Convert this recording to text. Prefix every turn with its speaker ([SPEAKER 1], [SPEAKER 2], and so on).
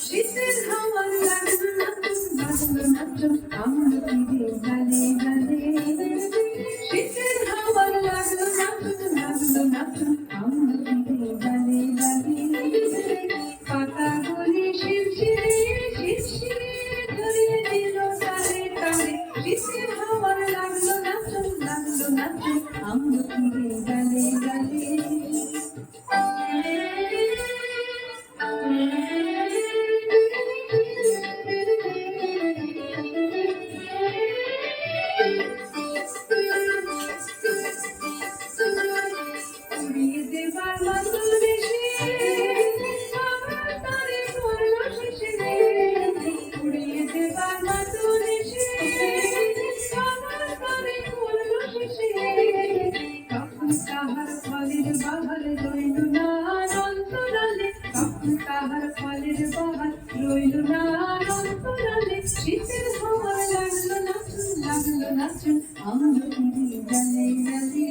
[SPEAKER 1] শীতের হাওয়ার লাগলো নাচো আমরা ফিরে গালে গালে। শীতের হাওয়ার লাগলো নাচো আমরা ফিরে গালে গালে। পাতাগুলি শিরশিরে শিরশিরে ধরিয়ে দিল তালে তালে। শীতের হাওয়ার লাগলো নাচো আমরা ফিরে গালে গালে। উড়িয়ে দেবার মাতুল দেশে আমার তারে পড়ল শেষে রে। উড়িয়ে দেবার মাতুল দেশে আমার তারে পড়ল শেষে রে। তখন তাহার ফলের বাহার রইল না অন্তরালে। তখন তাহার ফলের বাহার রইল না অন্তরালে। শীতের হাওয়া লাগলো নাচুন আমরা ফিরে গালে গালে।